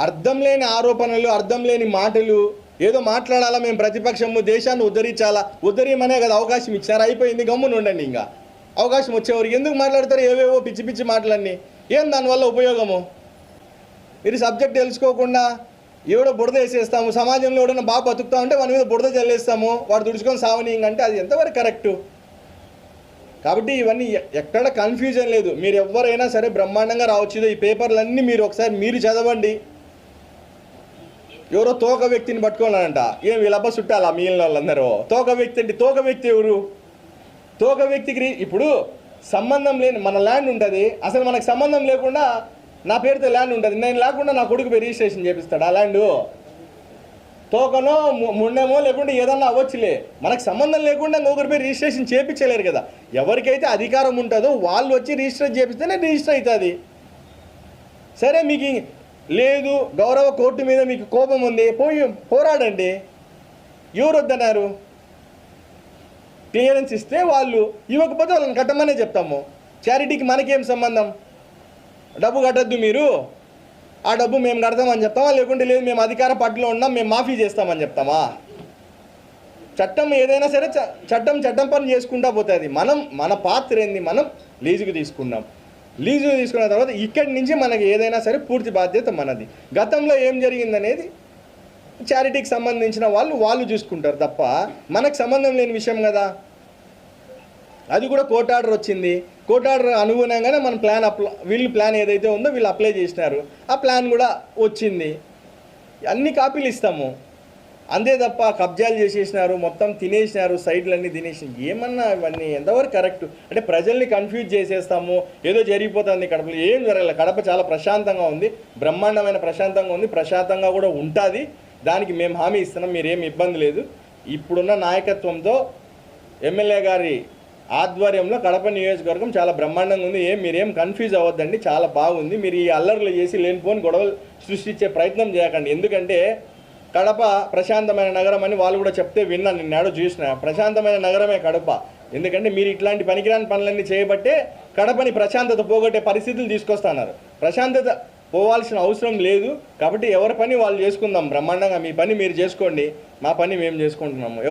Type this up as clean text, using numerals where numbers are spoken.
అర్థం లేని ఆరోపణలు, అర్థం లేని మాటలు, ఏదో మాట్లాడాలా, మేము ప్రతిపక్షము, దేశాన్ని ఉద్ధరించాలా, ఉద్ధరియమనే కదా అవకాశం ఇచ్చారు, అయిపోయింది, గమ్మున ఉండండి. ఇంకా అవకాశం వచ్చేవారికి ఎందుకు మాట్లాడతారు ఏవేవో పిచ్చి పిచ్చి మాటలన్నీ? ఏం దానివల్ల ఉపయోగము? మీరు సబ్జెక్ట్ తెలుసుకోకుండా ఎవడో బురద వేసేస్తాము, సమాజంలో ఎవడన్నా బాగా బతుకుతా ఉంటే వాని మీద బురద చల్లేస్తాము, వాడు దుడుచుకొని సావని, అంటే అది ఎంతవరకు కరెక్టు? కాబట్టి ఇవన్నీ ఎక్కడ కన్ఫ్యూజన్ లేదు. మీరు ఎవరైనా సరే బ్రహ్మాండంగా రావచ్చు. ఈ పేపర్లన్నీ మీరు ఒకసారి మీరు చదవండి. ఎవరో తోక వ్యక్తిని పట్టుకోవాలంట, ఏం వీళ్ళబ్బా చుట్టాలా మిగిలిన వాళ్ళందరూ? తోక వ్యక్తి అంటే తోక వ్యక్తి ఎవరు? తోక వ్యక్తికి ఇప్పుడు సంబంధం లేని మన ల్యాండ్ ఉంటుంది, అసలు మనకు సంబంధం లేకుండా నా పేరుతో ల్యాండ్ ఉంటుంది, నేను లేకుండా నా కొడుకు రిజిస్ట్రేషన్ చేపిస్తాడు ఆ ల్యాండు. తోకనో ముండేమో లేకుంటే ఏదన్నా అవ్వచ్చులే, మనకు సంబంధం లేకుండా ఇంకొకరి పేరు రిజిస్ట్రేషన్ చేయించలేరు కదా. ఎవరికైతే అధికారం ఉంటుందో వాళ్ళు వచ్చి రిజిస్టర్ చేపిస్తేనే రిజిస్టర్ అవుతుంది. సరే మీకు లేదు, గౌరవ కోర్టు మీద మీకు కోపం ఉంది, పోరాడండి. ఎవరు వద్దన్నారు? క్లియరెన్స్ ఇస్తే వాళ్ళు, ఇవ్వకపోతే వాళ్ళని కట్టమనే చెప్తాము. చారిటీకి మనకేం సంబంధం? డబ్బు కట్టద్దు మీరు, ఆ డబ్బు మేము కడతామని చెప్తామా? లేకుంటే లేదు మేము అధికార పార్టీలో ఉన్నాం మేము మాఫీ చేస్తామని చెప్తామా? చట్టం ఏదైనా సరే చట్టం పని చేసుకుంటా పోతుంది. మన పాత్ర ఏంది? మనం లీజుకు తీసుకున్నాం. లీజు తీసుకున్న తర్వాత ఇక్కడి నుంచి మనకి ఏదైనా సరే పూర్తి బాధ్యత మనది. గతంలో ఏం జరిగిందనేది చారిటీకి సంబంధించిన వాళ్ళు చూసుకుంటారు తప్ప మనకు సంబంధం లేని విషయం కదా. అది కూడా కోర్టు ఆర్డర్ వచ్చింది, కోర్టు ఆర్డర్ అనుగుణంగానే మన వీళ్ళు ప్లాన్ ఏదైతే ఉందో వీళ్ళు అప్లై చేసినారు, ఆ ప్లాన్ కూడా వచ్చింది. అన్ని కాపీలు ఇస్తాము అంతే తప్ప కబ్జాలు చేసేసినారు, మొత్తం తినేసినారు, సైడ్లన్నీ తినేసి ఏమన్నా ఇవన్నీ ఎంతవరకు కరెక్ట్? అంటే ప్రజల్ని కన్ఫ్యూజ్ చేసేస్తాము, ఏదో జరిగిపోతుంది కడపలో. ఏం జరగలేదు. కడప చాలా ప్రశాంతంగా ఉంది, బ్రహ్మాండమైన ప్రశాంతంగా ఉంది, ప్రశాంతంగా కూడా ఉంటుంది. దానికి మేము హామీ ఇస్తున్నాం, మీరేం ఇబ్బంది లేదు. ఇప్పుడున్న నాయకత్వంతో ఎమ్మెల్యే గారి ఆధ్వర్యంలో కడప నియోజకవర్గం చాలా బ్రహ్మాండంగా ఉంది. మీరేం కన్ఫ్యూజ్ అవ్వద్దండి, చాలా బాగుంది. మీరు ఈ అల్లర్లు చేసి లేనిపోని గొడవలు సృష్టించే ప్రయత్నం చేయకండి. ఎందుకంటే కడప ప్రశాంతమైన నగరం అని వాళ్ళు కూడా చెప్తే విన్నాను, నిన్నాడో చూసిన. ప్రశాంతమైన నగరమే కడప. ఎందుకంటే మీరు ఇట్లాంటి పనికిరాని పనులన్నీ చేయబట్టే కడపని ప్రశాంతత పోగొట్టే పరిస్థితులు తీసుకొస్తున్నారు. ప్రశాంతత పోవాల్సిన అవసరం లేదు. కాబట్టి ఎవరి పని వాళ్ళు చేసుకుందాం బ్రహ్మాండంగా. మీ పని మీరు చేసుకోండి, మా పని మేము చేసుకుంటున్నాము.